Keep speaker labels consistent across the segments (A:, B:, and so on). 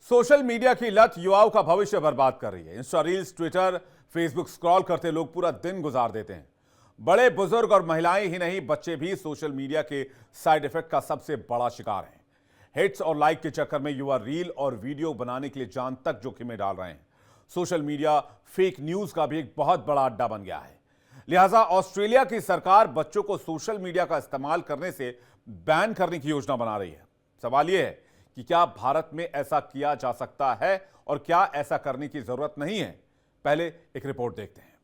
A: Social media की लत युवाओं का भविष्य बर्बाद कर रही है। Insta reels, Twitter, Facebook scroll करते लोग पूरा दिन गुजार देते हैं। बड़े बुजुर्ग और महिलाएं ही नहीं, बच्चे भी सोशल मीडिया के साइड इफेक्ट का सबसे बड़ा शिकार हैं। हिट्स और लाइक के चक्कर में युवा रील और वीडियो बनाने के लिए जान तक जोखिम में डाल रहे हैं। सोशल मीडिया फेक न्यूज का भी एक बहुत बड़ा अड्डा बन गया है। लिहाजा ऑस्ट्रेलिया की सरकार बच्चों को सोशल मीडिया का इस्तेमाल करने से बैन करने की योजना बना रही है। सवाल यह है कि क्या भारत में ऐसा किया जा सकता है और क्या ऐसा करने की जरूरत नहीं है। पहले एक रिपोर्ट देखते हैं।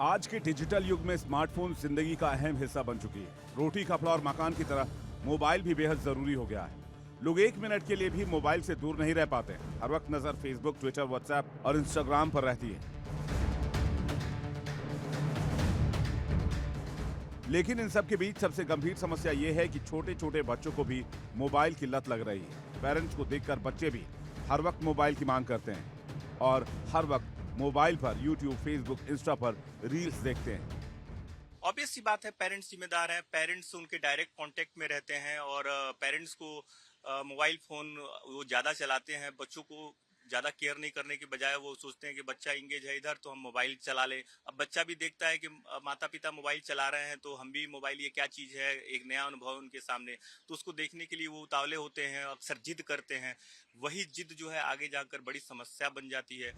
A: आज के डिजिटल युग में स्मार्टफोन जिंदगी का अहम हिस्सा बन चुकी है। रोटी, कपड़ा और मकान की तरह मोबाइल भी बेहद जरूरी हो गया है। लोग एक मिनट के लिए भी मोबाइल से दूर नहीं रह पाते। हर वक्त नजर फेसबुक, ट्विटर, व्हाट्सएप और इंस्टाग्राम पर रहती है। लेकिन इन सब के बीच सबसे गंभीर समस्या यह है कि छोटे छोटे बच्चों को भी मोबाइल की लत लग रही है। पेरेंट्स को देखकर बच्चे भी हर वक्त मोबाइल की मांग करते हैं और हर वक्त मोबाइल पर यूट्यूब, फेसबुक, इंस्टा पर रील्स देखते हैं।
B: ऑब्वियस सी बात है, पेरेंट्स जिम्मेदार हैं। पेरेंट्स उनके डायरेक्ट कांटेक्ट में रहते हैं और पेरेंट्स को मोबाइल फोन वो ज्यादा चलाते हैं। बच्चों को ज्यादा केयर नहीं करने की बजाय वो सोचते हैं कि बच्चा इंगेज है इधर तो हम मोबाइल चला लें। अब बच्चा भी देखता है कि माता पिता मोबाइल चला रहे हैं तो हम भी मोबाइल, ये क्या चीज है, एक नया अनुभव उनके सामने, तो उसको देखने के लिए वो उतावले होते हैं, अक्सर जिद करते हैं। वही जिद जो है आगे जाकर बड़ी समस्या बन जाती है।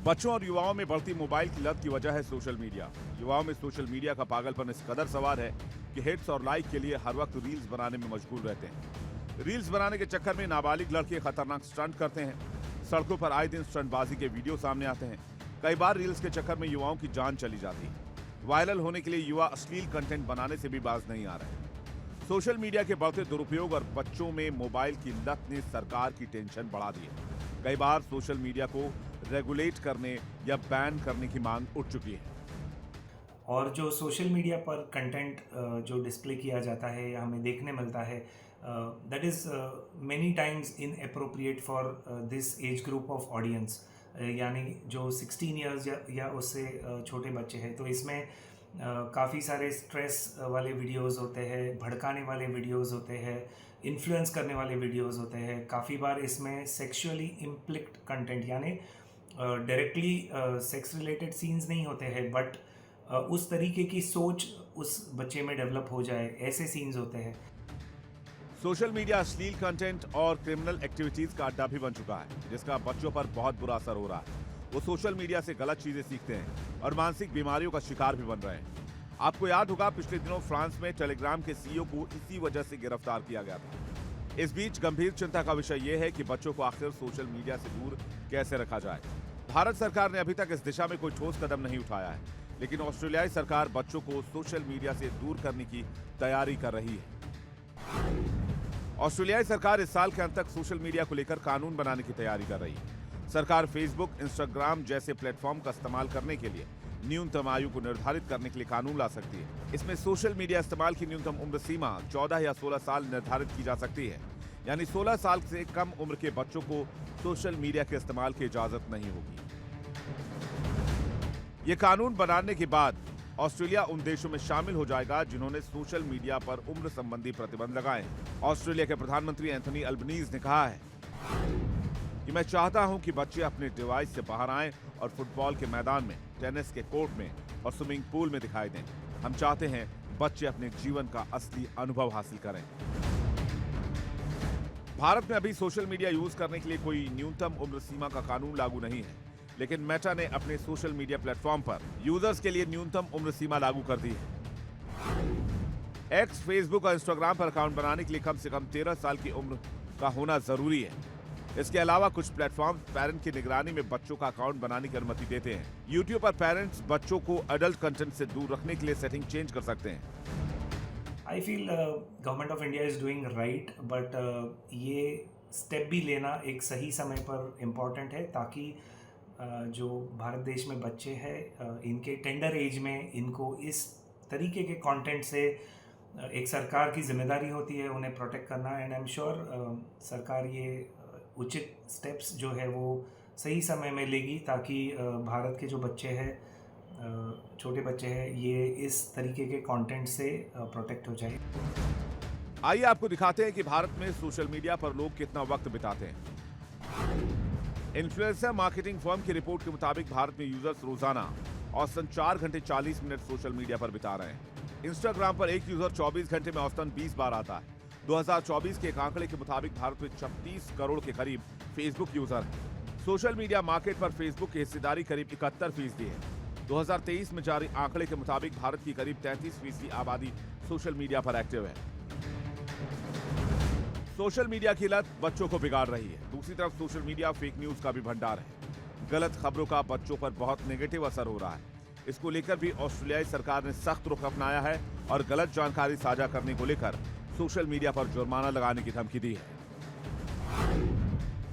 A: बच्चों और युवाओं में बढ़ती मोबाइल की लत की वजह है सोशल मीडिया। युवाओं में सोशल मीडिया का पागलपन इस कदर सवार है कि हिट्स और लाइक के लिए हर वक्त रील्स बनाने में मशगूल रहते हैं। रील्स बनाने के चक्कर में नाबालिग लड़के खतरनाक स्टंट करते हैं। सड़कों पर आए दिन स्टंटबाजी के वीडियो सामने आते हैं। कई बार रील्स के चक्कर में युवाओं की जान चली जाती है। वायरल होने के लिए युवा अश्लील कंटेंट बनाने से भी बाज नहीं आ रहे। सोशल मीडिया के बढ़ते दुरुपयोग और बच्चों में मोबाइल की लत ने सरकार की टेंशन बढ़ा दी है। कई बार सोशल मीडिया को रेगुलेट करने या बैन करने की मांग उठ चुकी है।
C: और जो सोशल मीडिया पर कंटेंट जो डिस्प्ले किया जाता है या हमें देखने मिलता है, that is many times inappropriate for this age group of audience, यानी जो 16 इयर्स या उससे छोटे बच्चे हैं। तो इसमें काफ़ी सारे स्ट्रेस वाले वीडियोस होते हैं, भड़काने वाले वीडियोस होते हैं, इन्फ्लुएंस करने वाले वीडियोस होते हैं। काफ़ी बार इसमें सेक्सुअली इम्प्लिक्ट कंटेंट, यानी डायरेक्टली सेक्स रिलेटेड सीन्स नहीं होते हैं, बट उस तरीके की सोच उस बच्चे में डेवलप हो जाए, ऐसे सीन्स होते हैं।
A: सोशल मीडिया अश्लील कंटेंट और क्रिमिनल एक्टिविटीज का अड्डा भी बन चुका है, जिसका बच्चों पर बहुत बुरा असर हो रहा है। वो सोशल मीडिया से गलत चीजें सीखते हैं और मानसिक बीमारियों का शिकार भी बन रहे हैं। आपको याद होगा, पिछले दिनों फ्रांस में टेलीग्राम के सीईओ को इसी वजह से गिरफ्तार किया गया था। इस बीच गंभीर चिंता का विषय यह है कि बच्चों को आखिर सोशल मीडिया से दूर कैसे रखा जाए। भारत सरकार ने अभी तक इस दिशा में कोई ठोस कदम नहीं उठाया है, लेकिन ऑस्ट्रेलियाई सरकार बच्चों को सोशल मीडिया से दूर करने की तैयारी कर रही है। ऑस्ट्रेलियाई सरकार इस साल के अंत तक सोशल मीडिया को लेकर कानून बनाने की तैयारी कर रही है। सरकार फेसबुक, इंस्टाग्राम जैसे प्लेटफॉर्म का इस्तेमाल करने के लिए न्यूनतम आयु को निर्धारित करने के लिए कानून ला सकती है। इसमें सोशल मीडिया इस्तेमाल की न्यूनतम उम्र सीमा 14 या 16 साल निर्धारित की जा सकती है, यानी 16 साल से कम उम्र के बच्चों को सोशल मीडिया के इस्तेमाल की इजाजत नहीं होगी। ये कानून बनाने के बाद ऑस्ट्रेलिया उन देशों में शामिल हो जाएगा जिन्होंने सोशल मीडिया पर उम्र संबंधी प्रतिबंध लगाए हैं। ऑस्ट्रेलिया के प्रधानमंत्री एंथनी अल्बनीज ने कहा है कि मैं चाहता हूं कि बच्चे अपने डिवाइस से बाहर आएं और फुटबॉल के मैदान में, टेनिस के कोर्ट में और स्विमिंग पूल में दिखाई दें। हम चाहते हैं बच्चे अपने जीवन का असली अनुभव हासिल करें। भारत में अभी सोशल मीडिया यूज करने के लिए कोई न्यूनतम उम्र सीमा का कानून लागू नहीं है, लेकिन मेटा ने अपने सोशल मीडिया प्लेटफॉर्म पर यूजर्स के लिए न्यूनतम उम्र सीमा लागू कर दी है। एक्स, फेसबुक और इंस्टाग्राम पर अकाउंट बनाने के लिए कम से कम 13 साल की उम्र का होना जरूरी है। इसके अलावा कुछ प्लेटफॉर्म पेरेंट की निगरानी में बच्चों का अकाउंट बनाने की अनुमति देते हैं। यूट्यूब पर पेरेंट्स बच्चों को अडल्ट कंटेंट से दूर रखने के लिए सेटिंग चेंज कर सकते हैं।
C: I feel government of India is doing right, but ये स्टेप भी लेना एक सही समय पर इम्पॉर्टेंट है, ताकि जो भारत देश में बच्चे हैं, इनके टेंडर एज में इनको इस तरीके के कंटेंट से एक सरकार की जिम्मेदारी होती है उन्हें प्रोटेक्ट करना। एंड आई एम श्योर सरकार ये उचित स्टेप्स जो है वो सही समय में लेगी, ताकि भारत के जो बच्चे हैं, छोटे बच्चे हैं, ये इस तरीके के कंटेंट से प्रोटेक्ट हो जाए।
A: आइए आपको दिखाते हैं कि भारत में सोशल मीडिया पर लोग कितना वक्त बिताते हैं। इन्फ्लुएंसर मार्केटिंग फर्म की रिपोर्ट के मुताबिक भारत में यूजर्स रोजाना औसतन 4 घंटे 40 मिनट सोशल मीडिया पर बिता रहे हैं। इंस्टाग्राम पर एक यूजर 24 घंटे में औसतन 20 बार आता है। 2024 के एक आंकड़े के मुताबिक भारत में 36 करोड़ के करीब फेसबुक यूजर हैं। सोशल मीडिया मार्केट पर फेसबुक की हिस्सेदारी करीब 71% है। 2023 में जारी आंकड़े के मुताबिक भारत की करीब 33% आबादी सोशल मीडिया पर एक्टिव है। सोशल मीडिया की लत बच्चों को बिगाड़ रही है। दूसरी तरफ सोशल मीडिया फेक न्यूज का भी भंडार है। गलत खबरों का बच्चों पर बहुत नेगेटिव असर हो रहा है। इसको लेकर भी ऑस्ट्रेलियाई सरकार ने सख्त रुख अपनाया है और गलत जानकारी साझा करने को लेकर सोशल मीडिया पर जुर्माना लगाने की धमकी दी है।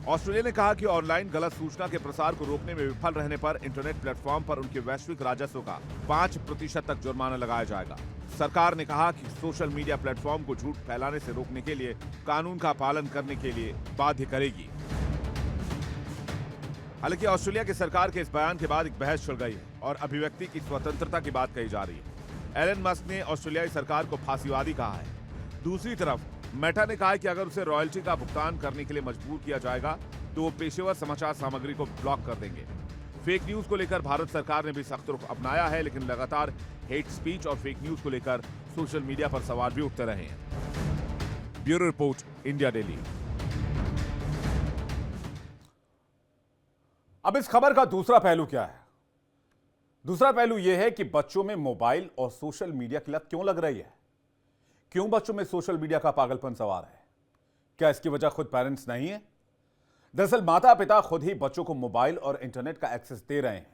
A: ऑस्ट्रेलिया ने कहा कि ऑनलाइन गलत सूचना के प्रसार को रोकने में विफल रहने पर इंटरनेट प्लेटफॉर्म पर उनके वैश्विक राजस्व का 5% तक जुर्माना लगाया जाएगा। सरकार ने कहा कि सोशल मीडिया प्लेटफॉर्म को झूठ फैलाने से रोकने के लिए कानून का पालन करने के लिए बाध्य करेगी। हालांकि ऑस्ट्रेलिया की सरकार के इस बयान के बाद एक बहस छिड़ गई है और अभिव्यक्ति की स्वतंत्रता की बात कही जा रही है। एलन मस्क ने ऑस्ट्रेलियाई सरकार को फांसीवादी कहा है। दूसरी तरफ मेटा ने कहा है कि अगर उसे रॉयल्टी का भुगतान करने के लिए मजबूर किया जाएगा तो वो पेशेवर समाचार सामग्री को ब्लॉक कर देंगे। फेक न्यूज को लेकर भारत सरकार ने भी सख्त रुख अपनाया है, लेकिन लगातार हेट स्पीच और फेक न्यूज को लेकर सोशल मीडिया पर सवाल भी उठते रहे हैं। Bureau report, India daily. अब इस खबर का दूसरा पहलू क्या है? दूसरा पहलू यह है कि बच्चों में मोबाइल और सोशल मीडिया की लत क्यों लग रही है? क्यों बच्चों में सोशल मीडिया का पागलपन सवार है? क्या इसकी वजह खुद पेरेंट्स नहीं है? दरअसल माता पिता खुद ही बच्चों को मोबाइल और इंटरनेट का एक्सेस दे रहे हैं।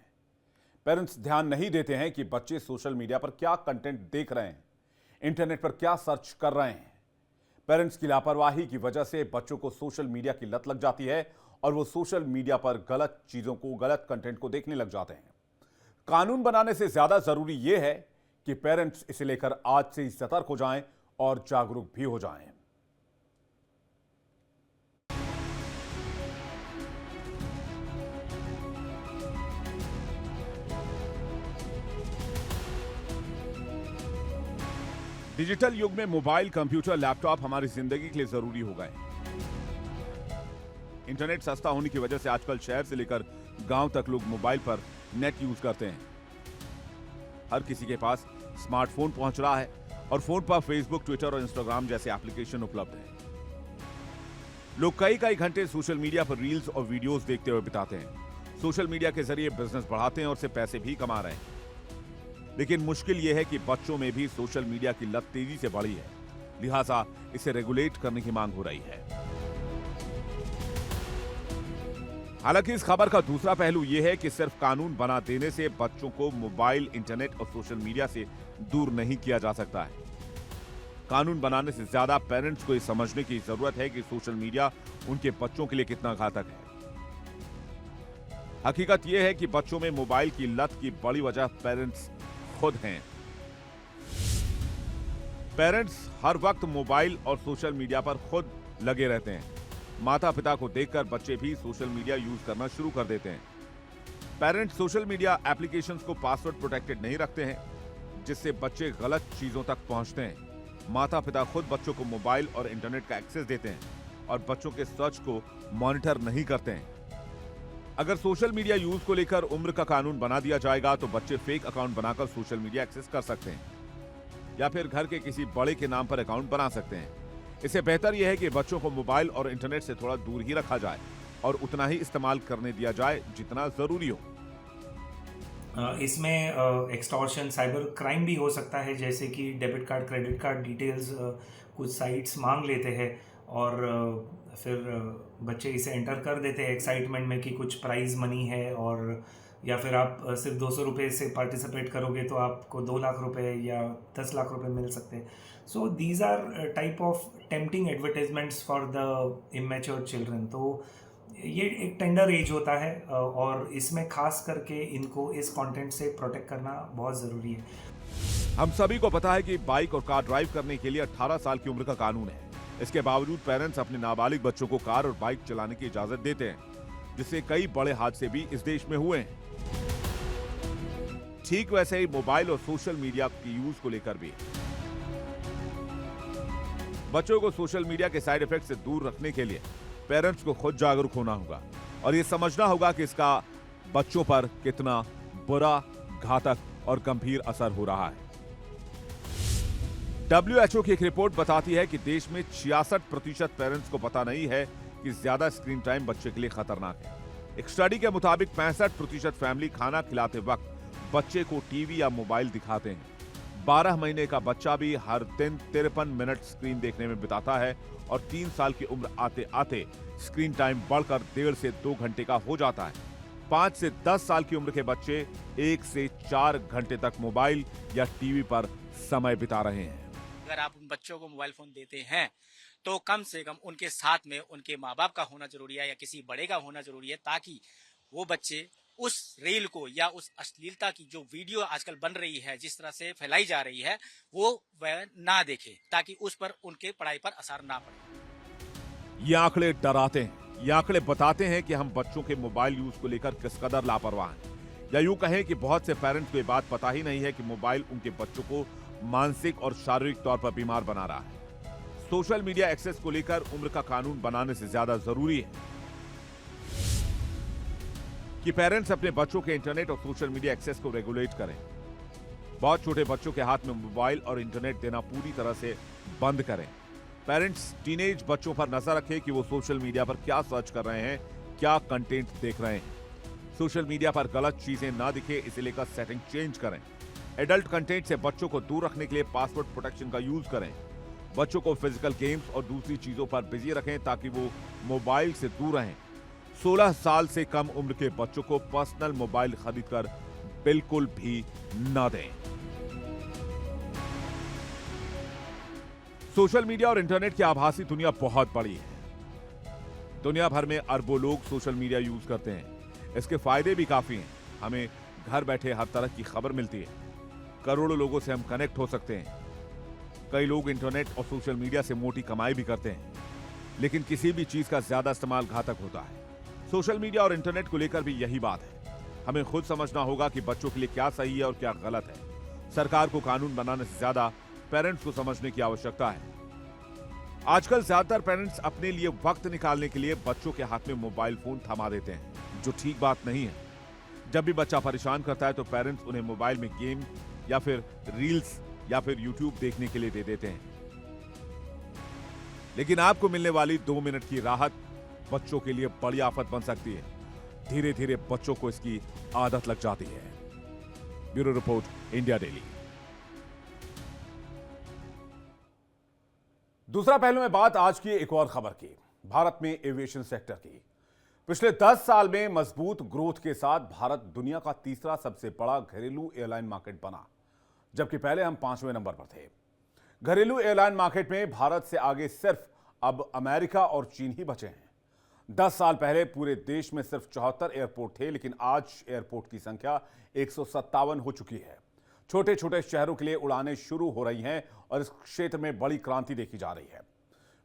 A: पेरेंट्स ध्यान नहीं देते हैं कि बच्चे सोशल मीडिया पर क्या कंटेंट देख रहे हैं, इंटरनेट पर क्या सर्च कर रहे हैं। पेरेंट्स की लापरवाही की वजह से बच्चों को सोशल मीडिया की लत लग जाती है और वो सोशल मीडिया पर गलत चीजों को, गलत कंटेंट को देखने लग जाते हैं। कानून बनाने से ज्यादा जरूरी यह है कि पेरेंट्स इसे लेकर आज से ही सतर्क हो जाएं और जागरूक भी हो जाएं। डिजिटल युग में मोबाइल, कंप्यूटर, लैपटॉप हमारी जिंदगी के लिए जरूरी हो गए। इंटरनेट सस्ता होने की वजह से आजकल शहर से लेकर गांव तक लोग मोबाइल पर नेट यूज करते हैं। हर किसी के पास स्मार्टफोन पहुंच रहा है और फोन पर फेसबुक, ट्विटर और इंस्टाग्राम जैसे एप्लीकेशन उपलब्ध हैं। लोग कई घंटे सोशल मीडिया पर रील्स और वीडियोस देखते हुए बिताते हैं। सोशल मीडिया के जरिए बिजनेस बढ़ाते हैं और उससे पैसे भी कमा रहे हैं। लेकिन मुश्किल यह है कि बच्चों में भी सोशल मीडिया की लत तेजी से बढ़ी है, लिहाजा इसे रेगुलेट करने की मांग हो रही है। हालांकि इस खबर का दूसरा पहलू यह है कि सिर्फ कानून बना देने से बच्चों को मोबाइल, इंटरनेट और सोशल मीडिया से दूर नहीं किया जा सकता है। कानून बनाने से ज्यादा पेरेंट्स को यह समझने की जरूरत है कि सोशल मीडिया उनके बच्चों के लिए कितना घातक है। हकीकत यह है कि बच्चों में मोबाइल की लत की बड़ी वजह पेरेंट्स खुद हैं। पेरेंट्स हर वक्त मोबाइल और सोशल मीडिया पर खुद लगे रहते हैं। माता पिता को देखकर बच्चे भी सोशल मीडिया यूज करना शुरू कर देते हैं। पेरेंट्स सोशल मीडिया एप्लीकेशंस को पासवर्ड प्रोटेक्टेड नहीं रखते हैं, जिससे बच्चे गलत चीजों तक पहुंचते हैं। माता पिता खुद बच्चों को मोबाइल और इंटरनेट का एक्सेस देते हैं और बच्चों के सर्च को मॉनिटर नहीं करते हैं। अगर सोशल मीडिया यूज को लेकर उम्र का कानून बना दिया जाएगा तो बच्चे फेक अकाउंट बनाकर सोशल मीडिया एक्सेस कर सकते हैं या फिर घर के किसी बड़े के नाम पर अकाउंट बना सकते हैं। इससे बेहतर यह है कि बच्चों को मोबाइल और इंटरनेट से थोड़ा दूर ही रखा जाए और उतना ही इस्तेमाल करने दिया जाए जितना जरूरी हो।
C: इसमें एक्सटॉर्शन, साइबर क्राइम भी हो सकता है, जैसे कि debit card, credit card details कुछ साइट्स मांग लेते हैं और फिर बच्चे इसे एंटर कर देते हैं एक्साइटमेंट में कि कुछ प्राइज़ मनी है, और या फिर आप सिर्फ 200 रुपये से पार्टिसिपेट करोगे तो आपको 2 लाख रुपए या 10 लाख रुपए मिल सकते हैं। So these are type of tempting advertisements for the immature children. तो ये एक टेंडर एज होता है और इसमें खास करके इनको इस कंटेंट से प्रोटेक्ट करना बहुत ज़रूरी है।
A: हम सभी को पता है कि बाइक और कार ड्राइव करने के लिए 18 साल की उम्र का कानून है। इसके बावजूद पेरेंट्स अपने नाबालिग बच्चों को कार और बाइक चलाने की इजाजत देते हैं। जिससे कई बड़े हादसे भी इस देश में हुए हैं। ठीक वैसे ही मोबाइल और सोशल मीडिया के यूज को लेकर भी बच्चों को सोशल मीडिया के साइड इफेक्ट से दूर रखने के लिए पेरेंट्स को खुद जागरूक होना होगा और यह समझना होगा कि इसका बच्चों पर कितना बुरा, घातक और गंभीर असर हो रहा है। WHO की एक रिपोर्ट बताती है कि देश में 66% पेरेंट्स को पता नहीं है कि ज्यादा स्क्रीन टाइम बच्चे के लिए खतरनाक है। एक स्टडी के मुताबिक 65% फैमिली खाना खिलाते वक्त बच्चे को टीवी या मोबाइल दिखाते हैं। 12 महीने का बच्चा भी हर दिन 53 मिनट स्क्रीन देखने में बिताता है और 3 साल की उम्र आते आते स्क्रीन टाइम बढ़कर 1.5 से 2 घंटे का हो जाता है। 5 से 10 साल की उम्र के बच्चे 1 से 4 घंटे तक मोबाइल या टीवी पर समय बिता रहे हैं।
D: अगर आप उन बच्चों को मोबाइल फोन देते हैं तो कम से कम उनके साथ में उनके माँ बाप का होना जरूरी है या किसी बड़े का होना जरूरी है, ताकि वो बच्चे उस रील को या उस अश्लीलता की जो वीडियो आजकल बन रही है, जिस तरह से फैलाई जा रही है, वो वह ना देखे, ताकि उस पर उनके पढ़ाई पर असर ना पड़े।
A: ये आंकड़े डराते हैं। ये आंकड़े बताते हैं कि हम बच्चों के मोबाइल यूज को लेकर किस कदर लापरवाह हैं, या यूं कहें कि बहुत से पेरेंट्स को ये बात पता ही नहीं है कि मोबाइल उनके बच्चों को मानसिक और शारीरिक तौर पर बीमार बना रहा है। सोशल मीडिया एक्सेस को लेकर उम्र का कानून बनाने से ज्यादा जरूरी है कि पेरेंट्स अपने बच्चों के इंटरनेट और सोशल मीडिया एक्सेस को रेगुलेट करें। बहुत छोटे बच्चों के हाथ में मोबाइल और इंटरनेट देना पूरी तरह से बंद करें। पेरेंट्स टीनेज बच्चों पर नजर रखें कि वो सोशल मीडिया पर क्या सर्च कर रहे हैं, क्या कंटेंट देख रहे हैं। सोशल मीडिया पर गलत चीजें ना दिखे, इसे लेकर सेटिंग चेंज करें। एडल्ट कंटेंट से बच्चों को दूर रखने के लिए पासवर्ड प्रोटेक्शन का यूज करें। बच्चों को फिजिकल गेम्स और दूसरी चीजों पर बिजी रखें ताकि वो मोबाइल से दूर रहें। 16 साल से कम उम्र के बच्चों को पर्सनल मोबाइल खरीदकर बिल्कुल भी न दें। सोशल मीडिया और इंटरनेट की आभासी दुनिया बहुत बड़ी है। दुनिया भर में अरबों लोग सोशल मीडिया यूज करते हैं। इसके फायदे भी काफी हैं। हमें घर बैठे हर तरह की खबर मिलती है। करोड़ों लोगों से हम कनेक्ट हो सकते हैं। कई लोग इंटरनेट और सोशल मीडिया से मोटी कमाई भी करते हैं, लेकिन किसी भी चीज का ज्यादा इस्तेमाल घातक होता है। सोशल मीडिया और इंटरनेट को लेकर भी यही बात है। हमें खुद समझना होगा कि बच्चों के लिए क्या सही है और क्या गलत है। सरकार को कानून बनाने से ज्यादा पेरेंट्स को समझने की आवश्यकता है। आजकल ज्यादातर पेरेंट्स अपने लिए वक्त निकालने के लिए बच्चों के हाथ में मोबाइल फोन थमा देते हैं, जो ठीक बात नहीं है। जब भी बच्चा परेशान करता है तो पेरेंट्स उन्हें मोबाइल में गेम या फिर रील्स या फिर यूट्यूब देखने के लिए दे देते हैं। लेकिन आपको मिलने वाली 2 मिनट की राहत बच्चों के लिए बड़ी आफत बन सकती है। धीरे धीरे बच्चों को इसकी आदत लग जाती है। Bureau report, India daily. दूसरा पहलू में बात आज की एक और खबर की, भारत में एविएशन सेक्टर की। पिछले 10 साल में मजबूत ग्रोथ के साथ भारत दुनिया का तीसरा सबसे बड़ा घरेलू एयरलाइन मार्केट बना, जबकि पहले हम 5वें नंबर पर थे। घरेलू एयरलाइन मार्केट में भारत से आगे सिर्फ अब अमेरिका और चीन ही बचे हैं। 10 साल पहले पूरे देश में सिर्फ 74 एयरपोर्ट थे, लेकिन आज एयरपोर्ट की संख्या 157 हो चुकी है। छोटे छोटे शहरों के लिए उड़ानें शुरू हो रही हैं और इस क्षेत्र में बड़ी क्रांति देखी जा रही है।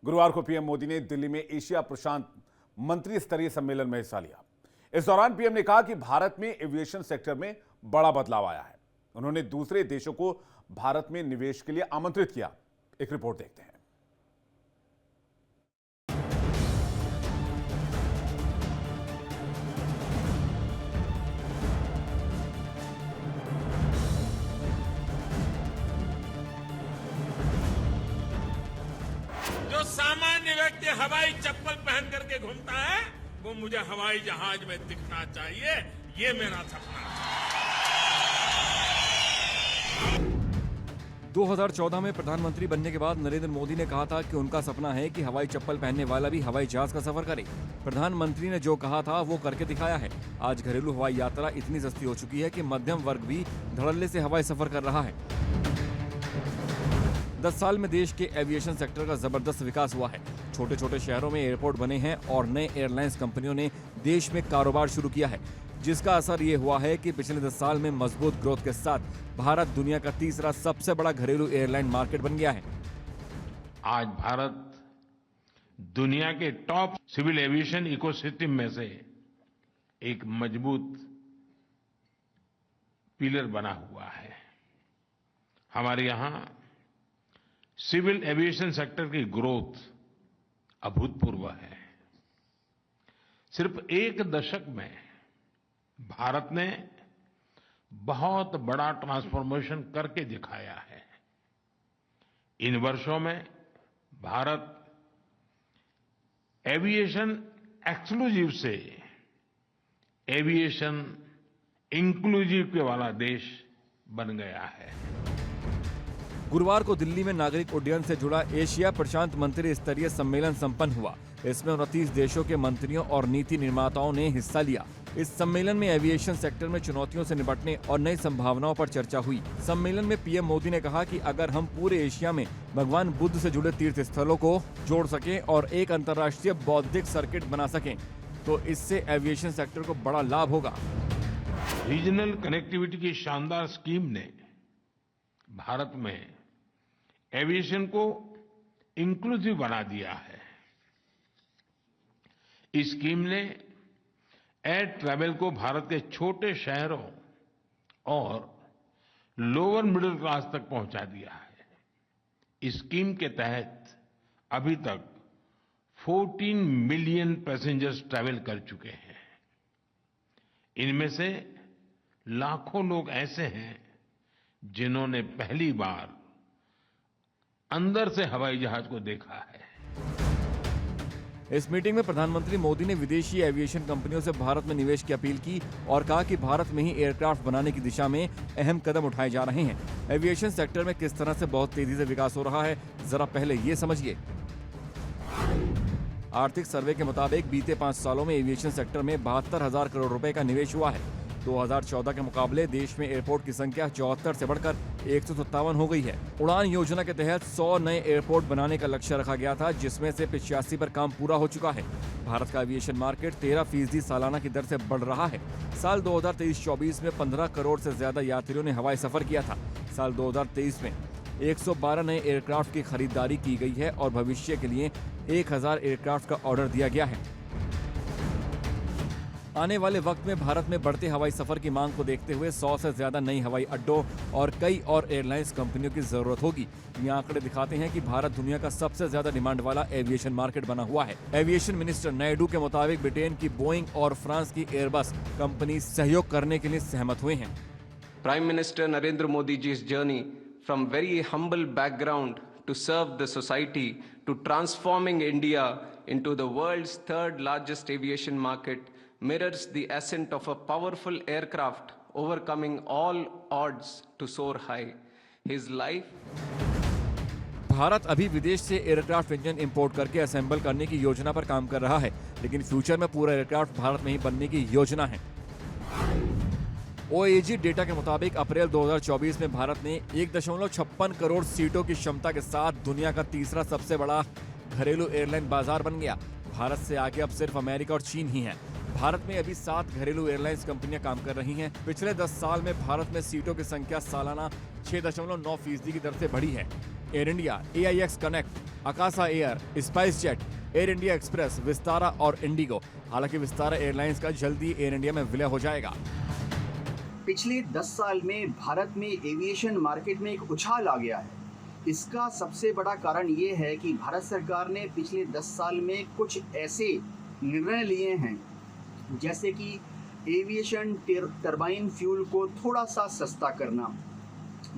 A: गुरुवार को पीएम मोदी ने दिल्ली में एशिया प्रशांत मंत्री स्तरीय सम्मेलन में हिस्सा लिया। इस दौरान पीएम ने कहा कि भारत में एविएशन सेक्टर में बड़ा बदलाव आया है। उन्होंने दूसरे देशों को भारत में निवेश के लिए आमंत्रित किया। एक रिपोर्ट देखते हैं।
E: जो सामान्य व्यक्ति हवाई चप्पल पहन करके घूमता है, वो मुझे हवाई जहाज में दिखना चाहिए। ये मेरा सपना है।
F: 2014 में प्रधानमंत्री बनने के बाद नरेंद्र मोदी ने कहा था कि उनका सपना है कि हवाई चप्पल पहनने वाला भी हवाई जहाज का सफर करे। प्रधानमंत्री ने जो कहा था वो करके दिखाया है। आज घरेलू हवाई यात्रा इतनी सस्ती हो चुकी है कि मध्यम वर्ग भी धड़ल्ले से हवाई सफर कर रहा है। 10 साल में देश के एविएशन सेक्टर का जबरदस्त विकास हुआ है। छोटे छोटे शहरों में एयरपोर्ट बने हैं और नए एयरलाइंस कंपनियों ने देश में कारोबार शुरू किया है, जिसका असर ये हुआ है कि पिछले 10 साल में मजबूत ग्रोथ के साथ भारत दुनिया का तीसरा सबसे बड़ा घरेलू एयरलाइन मार्केट बन गया है।
E: आज भारत दुनिया के टॉप सिविल एविएशन इकोसिस्टम में से एक मजबूत पिलर बना हुआ है। हमारे यहाँ सिविल एविएशन सेक्टर की ग्रोथ अभूतपूर्व है। सिर्फ एक दशक में भारत ने बहुत बड़ा ट्रांसफॉर्मेशन करके दिखाया है। इन वर्षों में भारत एविएशन एक्सक्लूसिव से एविएशन इंक्लूसिव के वाला देश बन गया है।
F: गुरुवार को दिल्ली में नागरिक उड्डयन से जुड़ा एशिया प्रशांत मंत्री स्तरीय सम्मेलन संपन्न हुआ। इसमें 29 देशों के मंत्रियों और नीति निर्माताओं ने हिस्सा लिया। इस सम्मेलन में एविएशन सेक्टर में चुनौतियों से निपटने और नई संभावनाओं पर चर्चा हुई। सम्मेलन में पीएम मोदी ने कहा कि अगर हम पूरे एशिया में भगवान बुद्ध से जुड़े तीर्थ स्थलों को जोड़ सकें और एक अंतर्राष्ट्रीय बौद्धिक सर्किट बना सकें तो इससे एविएशन सेक्टर को बड़ा लाभ होगा।
E: रीजनल कनेक्टिविटी की शानदार स्कीम ने भारत में एविएशन को इंक्लूसिव बना दिया है। इस स्कीम ने एयर ट्रैवल को भारत के छोटे शहरों और लोअर मिडिल क्लास तक पहुंचा दिया है। इस स्कीम के तहत अभी तक 14 मिलियन पैसेंजर्स ट्रैवल कर चुके हैं। इनमें से लाखों लोग ऐसे हैं जिन्होंने पहली बार अंदर से हवाई जहाज को देखा है।
F: इस मीटिंग में प्रधानमंत्री मोदी ने विदेशी एविएशन कंपनियों से भारत में निवेश की अपील की और कहा कि भारत में ही एयरक्राफ्ट बनाने की दिशा में अहम कदम उठाए जा रहे हैं। एविएशन सेक्टर में किस तरह से बहुत तेजी से विकास हो रहा है, जरा पहले ये समझिए। आर्थिक सर्वे के मुताबिक बीते 5 सालों में एविएशन सेक्टर में 72,000 करोड़ रुपए का निवेश हुआ है। 2014 के मुकाबले देश में एयरपोर्ट की संख्या 74 से बढ़कर 157 हो गई है। उड़ान योजना के तहत 100 नए एयरपोर्ट बनाने का लक्ष्य रखा गया था, जिसमें से 85 पर काम पूरा हो चुका है। भारत का एविएशन मार्केट 13% सालाना की दर से बढ़ रहा है। साल 2023-24 में 15 करोड़ से ज्यादा यात्रियों ने हवाई सफर किया था। साल 2023 में 112 नए एयरक्राफ्ट की खरीदारी की गई है और भविष्य के लिए 1000 एयरक्राफ्ट का ऑर्डर दिया गया है। आने वाले वक्त में भारत में बढ़ते हवाई सफर की मांग को देखते हुए 100 से ज्यादा नई हवाई अड्डों और कई और एयरलाइंस कंपनियों की जरूरत होगी। ये आंकड़े दिखाते हैं कि भारत दुनिया का सबसे ज्यादा डिमांड वाला एविएशन मार्केट बना हुआ है। एविएशन मिनिस्टर नायडू के मुताबिक ब्रिटेन की बोइंग और फ्रांस की एयरबस कंपनी सहयोग करने के लिए सहमत हुए हैं।
G: Prime Minister Narendra Modi ji's journey from very humble background to serve the society to transforming India into the world's third largest aviation market mirrors the ascent of a powerful aircraft overcoming all odds to soar high. His life
F: Bharat अभी विदेश से aircraft engine import करके assemble करने की योजना पर काम कर रहा है, लेकिन फ्यूचर में पूरा एयरक्राफ्ट भारत में ही बनने की योजना है। OAG डेटा के मुताबिक अप्रैल 2024 में भारत ने 1.56 करोड़ सीटों की क्षमता के साथ दुनिया का तीसरा सबसे बड़ा घरेलू एयरलाइन बाजार बन गया। भारत से आगे अब सिर्फ अमेरिका और चीन ही हैं। भारत में अभी 7 घरेलू एयरलाइंस कंपनियां काम कर रही हैं। पिछले 10 साल में भारत में सीटों की संख्या सालाना 6.9% की दर से बढ़ी है। Air India, AIX connect, Akasa air, spice jet, air India express, Vistara और इंडिगो। हालांकि विस्तारा एयरलाइंस का जल्दी एयर इंडिया में विलय हो जाएगा।
H: पिछले 10 साल में भारत में एविएशन मार्केट में एक उछाल आ गया है। इसका सबसे बड़ा कारण ये है कि भारत सरकार ने पिछले 10 साल में कुछ ऐसे निर्णय लिए हैं, जैसे कि एविएशन टरबाइन फ्यूल को थोड़ा सा सस्ता करना,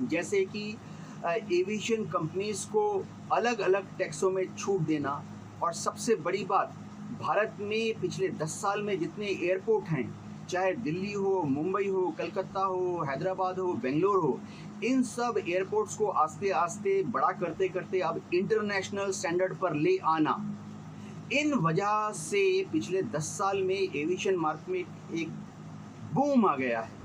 H: जैसे कि एविएशन कंपनीज को अलग अलग टैक्सों में छूट देना, और सबसे बड़ी बात, भारत में पिछले 10 साल में जितने एयरपोर्ट हैं, चाहे दिल्ली हो, मुंबई हो, कलकत्ता हो, हैदराबाद हो, बेंगलोर हो, इन सब एयरपोर्ट्स को आस्ते आस्ते बड़ा करते करते अब इंटरनेशनल स्टैंडर्ड पर ले आना, इन वजह से पिछले 10 साल में एविएशन मार्केट में एक बूम आ गया है।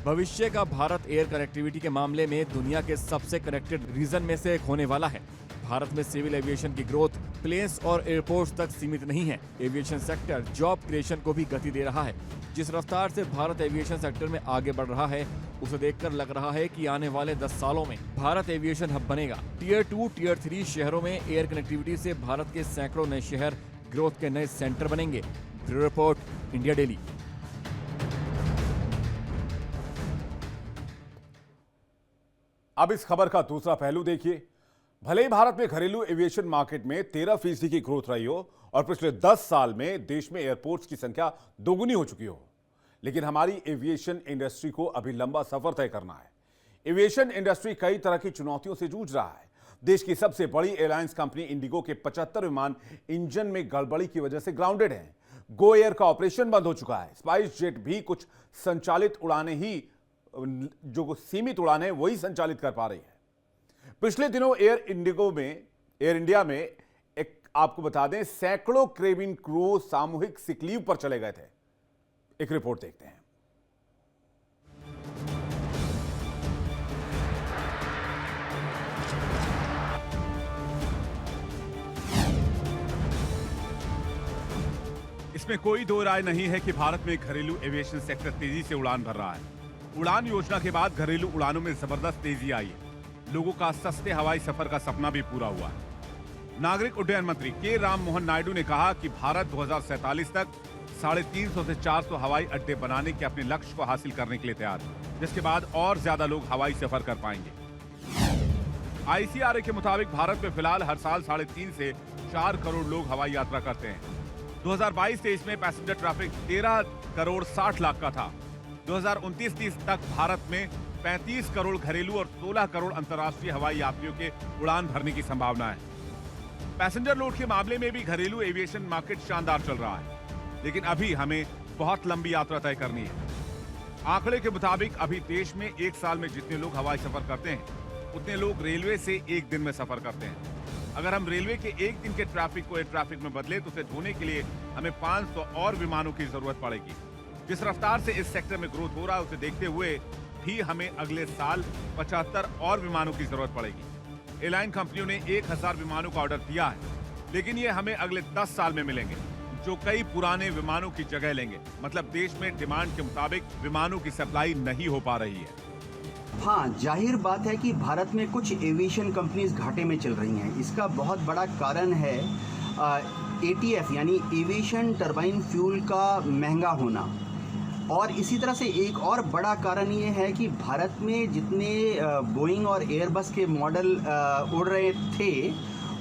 F: भविष्य का भारत एयर कनेक्टिविटी के मामले में दुनिया के सबसे कनेक्टेड रीजन में से एक होने वाला है। भारत में सिविल एविएशन की ग्रोथ प्लेन्स और एयरपोर्ट्स तक सीमित नहीं है। एविएशन सेक्टर जॉब क्रिएशन को भी गति दे रहा है। जिस रफ्तार से भारत एविएशन सेक्टर में आगे बढ़ रहा है, उसे देखकर लग रहा है कि आने वाले 10 सालों में भारत एविएशन हब बनेगा। टियर 2, टियर 3 शहरों में एयर कनेक्टिविटी से भारत के सैकड़ों नए शहर ग्रोथ के नए सेंटर बनेंगे। Bureau report, India daily.
A: अब इस खबर का दूसरा पहलू देखिए। भले ही भारत में घरेलू एविएशन मार्केट में 13% की ग्रोथ रही हो और पिछले 10 साल में देश में एयरपोर्ट्स की संख्या दोगुनी हो चुकी हो, लेकिन हमारी एविएशन इंडस्ट्री को अभी लंबा सफर तय करना है। एविएशन इंडस्ट्री कई तरह की चुनौतियों से जूझ रहा है। देश की सबसे बड़ी एयरलाइंस कंपनी इंडिगो के 75 विमान इंजन में गड़बड़ी की वजह से ग्राउंडेड हैं। गो एयर का ऑपरेशन बंद हो चुका है। स्पाइस जेट भी कुछ संचालित उड़ानें ही, जो सीमित उड़ानें वही संचालित कर पा रही है। पिछले दिनों एयर इंडिया में एक आपको बता दें, सैकड़ों केबिन क्रू सामूहिक सिक लीव पर चले गए थे। एक रिपोर्ट देखते हैं। इसमें कोई दो राय नहीं है कि भारत में घरेलू एविएशन सेक्टर तेजी से उड़ान भर रहा है। उड़ान योजना के बाद घरेलू उड़ानों में जबरदस्त तेजी आई है। लोगों का सस्ते हवाई सफर का सपना भी पूरा हुआ है। नागरिक उड्डयन मंत्री के राम मोहन नायडू ने कहा कि भारत 2047 तक 350 से 400 हवाई अड्डे बनाने के अपने लक्ष्य को हासिल करने के लिए तैयार है, जिसके बाद और ज्यादा लोग हवाई सफर कर पाएंगे। ICRA के मुताबिक भारत में फिलहाल हर साल 3.5 से 4 करोड़ लोग हवाई यात्रा करते हैं। 2022-23 में पैसेंजर ट्रैफिक 13 करोड़ 60 लाख का था। 2029-30 तक भारत में 35 करोड़ घरेलू और 16 करोड़ अंतर्राष्ट्रीय हवाई यात्रियों के उड़ान भरने की संभावना है। पैसेंजर लोड के मामले में भी घरेलू एविएशन मार्केट शानदार चल रहा है, लेकिन अभी हमें बहुत लंबी यात्रा तय करनी है। आंकड़े के मुताबिक अभी देश में एक साल में जितने लोग हवाई सफर करते हैं, उतने लोग रेलवे से एक दिन में सफर करते हैं। अगर हम रेलवे के एक दिन के ट्रैफिक को एयर ट्रैफिक में बदले तो उसे ढोने के लिए हमें 500 और विमानों की जरूरत पड़ेगी। जिस रफ्तार से इस सेक्टर में ग्रोथ हो रहा है, उसे देखते हुए भी हमें अगले साल 75 और विमानों की जरूरत पड़ेगी। एयरलाइन कंपनियों ने 1000 विमानों का ऑर्डर दिया है, लेकिन ये हमें अगले 10 साल में मिलेंगे, जो कई पुराने विमानों की जगह लेंगे। मतलब देश में डिमांड के मुताबिक विमानों की सप्लाई नहीं हो पा रही है।
H: हाँ, जाहिर बात है कि भारत में कुछ एविएशन कंपनीज घाटे में चल रही हैं। इसका बहुत बड़ा कारण है ATF यानी एविएशन टरबाइन फ्यूल का महंगा होना। और इसी तरह से एक और बड़ा कारण ये है कि भारत में जितने बोइंग और एयरबस के मॉडल उड़ रहे थे,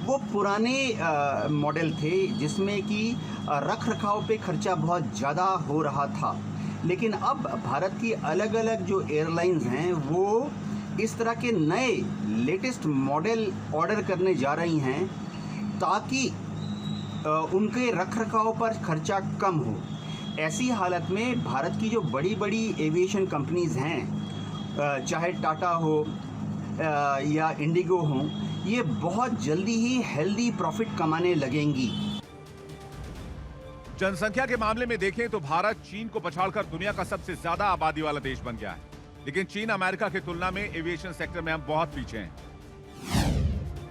H: वो पुराने मॉडल थे, जिसमें कि रख रखाव पे खर्चा बहुत ज़्यादा हो रहा था। लेकिन अब भारत की अलग अलग जो एयरलाइंस हैं, वो इस तरह के नए लेटेस्ट मॉडल ऑर्डर करने जा रही हैं ताकि उनके रख रखाव पर खर्चा कम हो। ऐसी हालत में भारत की जो बड़ी बड़ी एविएशन कंपनीज हैं, चाहे टाटा हो या इंडिगो हो, ये बहुत जल्दी ही हेल्दी प्रॉफिट कमाने लगेंगी।
A: जनसंख्या के मामले में देखें तो भारत चीन को पछाड़कर दुनिया का सबसे ज्यादा आबादी वाला देश बन गया है, लेकिन चीन अमेरिका की तुलना में एविएशन सेक्टर में हम बहुत पीछे हैं।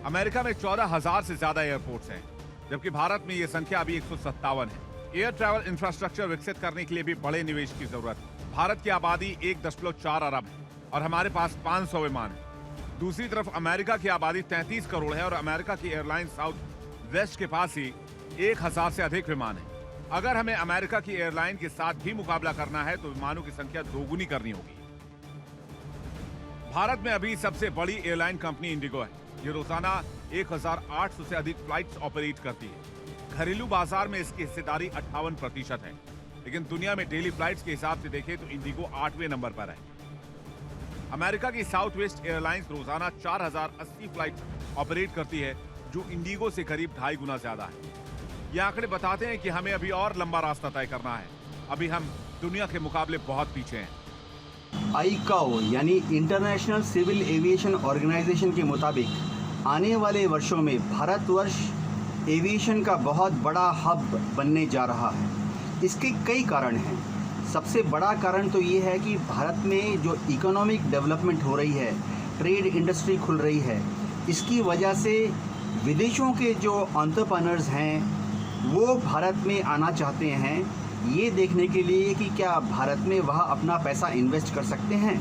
A: अमेरिका में 14,000 से ज्यादा एयरपोर्ट्स हैं, जबकि भारत में यह संख्या अभी 157 है। एयर ट्रैवल इंफ्रास्ट्रक्चर विकसित करने के लिए भी बड़े निवेश की जरूरत है। भारत की आबादी 1.4 अरब है और हमारे पास 500 विमान है। दूसरी तरफ अमेरिका की आबादी 33 करोड़ है और अमेरिका की एयरलाइन साउथ वेस्ट के पास ही 1000 से अधिक विमान है। अगर हमें अमेरिका की एयरलाइन के साथ भी मुकाबला करना है तो विमानों की संख्या दोगुनी करनी होगी। भारत में अभी सबसे बड़ी एयरलाइन कंपनी इंडिगो है। ये रोजाना 1800 से अधिक फ्लाइट्स ऑपरेट करती है। घरेलू बाजार में इसकी हिस्सेदारी 58% है, लेकिन दुनिया में डेली फ्लाइट्स के हिसाब से देखें तो इंडिगो 8वें नंबर पर है। अमेरिका की साउथ वेस्ट एयरलाइंस रोजाना 4080 फ्लाइट ऑपरेट करती है, जो इंडिगो से करीब 2.5 गुना ज्यादा है। ये आंकड़े बताते हैं कि हमें अभी और लंबा रास्ता तय करना है। अभी हम दुनिया के मुकाबले बहुत पीछे हैं।
H: ICAO यानी इंटरनेशनल सिविल एविएशन ऑर्गेनाइजेशन के मुताबिक आने वाले वर्षों में भारतवर्ष एविएशन का बहुत बड़ा हब बनने जा रहा है। इसके कई कारण हैं। सबसे बड़ा कारण तो ये है कि भारत में जो इकोनॉमिक डेवलपमेंट हो रही है, ट्रेड इंडस्ट्री खुल रही है, इसकी वजह से विदेशों के जो एंटरप्रेन्योर्स हैं वो भारत में आना चाहते हैं, ये देखने के लिए कि क्या भारत में वह अपना पैसा इन्वेस्ट कर सकते हैं।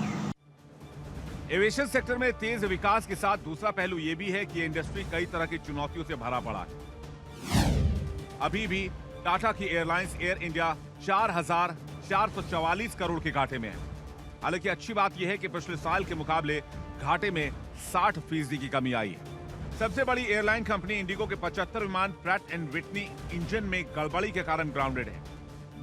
A: एविएशन सेक्टर में तेज विकास के साथ दूसरा पहलू यह भी है कि इंडस्ट्री कई तरह की चुनौतियों से भरा पड़ा है। अभी भी टाटा की एयरलाइंस एयर इंडिया 4,444 करोड़ के घाटे में है। हालांकि अच्छी बात यह है कि पिछले साल के मुकाबले घाटे में 60% की कमी आई है। सबसे बड़ी एयरलाइन कंपनी इंडिगो के 75 विमान प्रैट एंड विटनी इंजन में गड़बड़ी के कारण ग्राउंडेड है।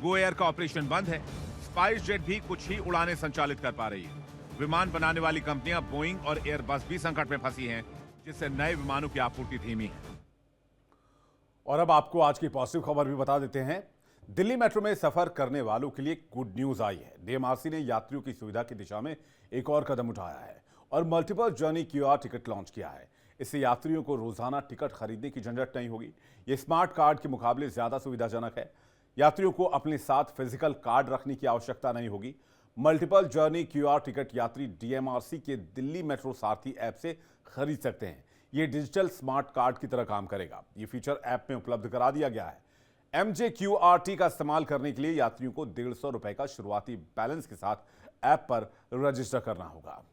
A: गो एयर का ऑपरेशन बंद है। स्पाइस जेट भी कुछ ही उड़ानें संचालित कर पा रही है। विमान बनाने वाली कंपनियां बोइंग और एयरबस भी संकट में फंसी हैं, जिससे नए विमानों की आपूर्ति धीमी है। और अब आपको आज की पॉजिटिव खबर भी बता देते हैं। दिल्ली मेट्रो में सफर करने वालों के लिए गुड न्यूज आई है। डीएमआरसी ने यात्रियों की सुविधा की दिशा में एक और कदम उठाया है और multiple journey QR ticket launch किया है। इससे यात्रियों को रोजाना टिकट खरीदने की झंझट नहीं होगी। ये स्मार्ट कार्ड के मुकाबले ज्यादा सुविधाजनक है। यात्रियों को अपने साथ फिजिकल कार्ड रखने की आवश्यकता नहीं होगी। मल्टीपल जर्नी क्यूआर टिकट यात्री डीएमआरसी के दिल्ली मेट्रो सारथी ऐप से खरीद सकते हैं। ये डिजिटल स्मार्ट कार्ड की तरह काम करेगा। ये फीचर ऐप में उपलब्ध करा दिया गया है। MJQRT का इस्तेमाल करने के लिए यात्रियों को 150 रुपए का शुरुआती बैलेंस के साथ ऐप पर रजिस्टर करना होगा।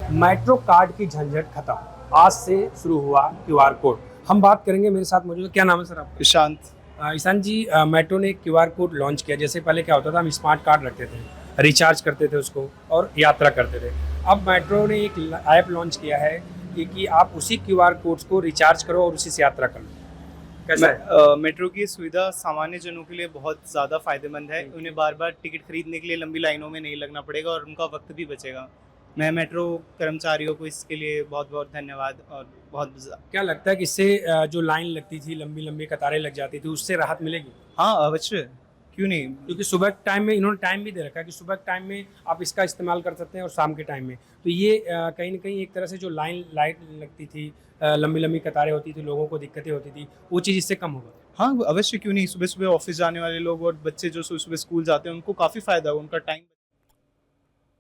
I: मेट्रो कार्ड की झंझट खत्म, आज से शुरू हुआ क्यूआर कोड। हम बात करेंगे, मेरे साथ मौजूद है, क्या नाम है सर आपका?
J: ईशांत।
I: ईशांत जी, मेट्रो ने क्यूआर कोड लॉन्च किया। जैसे पहले क्या होता था, हम स्मार्ट कार्ड रखते थे, रिचार्ज करते थे उसको और यात्रा करते थे। अब मेट्रो ने एक ऐप लॉन्च किया है कि आप उसी क्यूआर कोड्स को रिचार्ज करो और उसी से यात्रा करो। कैसा है?
J: मेट्रो की सुविधा सामान्य जनों के लिए बहुत ज़्यादा फायदेमंद है। उन्हें बार बार टिकट खरीदने के लिए लंबी लाइनों में नहीं लगना पड़ेगा और उनका वक्त भी बचेगा। मैं मेट्रो कर्मचारियों को इसके लिए बहुत बहुत धन्यवाद और बहुत
I: क्या लगता है कि इससे जो लाइन लगती थी, लंबी लंबी कतारें लग जाती थी, उससे राहत मिलेगी?
J: हाँ अवश्य, क्यों नहीं।
I: क्योंकि सुबह के टाइम में इन्होंने टाइम भी दे रखा है कि सुबह के टाइम में आप इसका इस्तेमाल कर सकते हैं और शाम के टाइम में। तो ये कहीं ना कहीं एक तरह से जो लाइट लगती थी, लंबी लंबी कतारें होती थी, लोगों को दिक्कतें होती थी, वो चीज़ इससे कम होगा।
J: हाँ अवश्य, क्यों नहीं। सुबह सुबह ऑफिस जाने वाले लोग और बच्चे जो सुबह सुबह स्कूल जाते हैं, उनको काफ़ी फ़ायदा होगा, उनका टाइम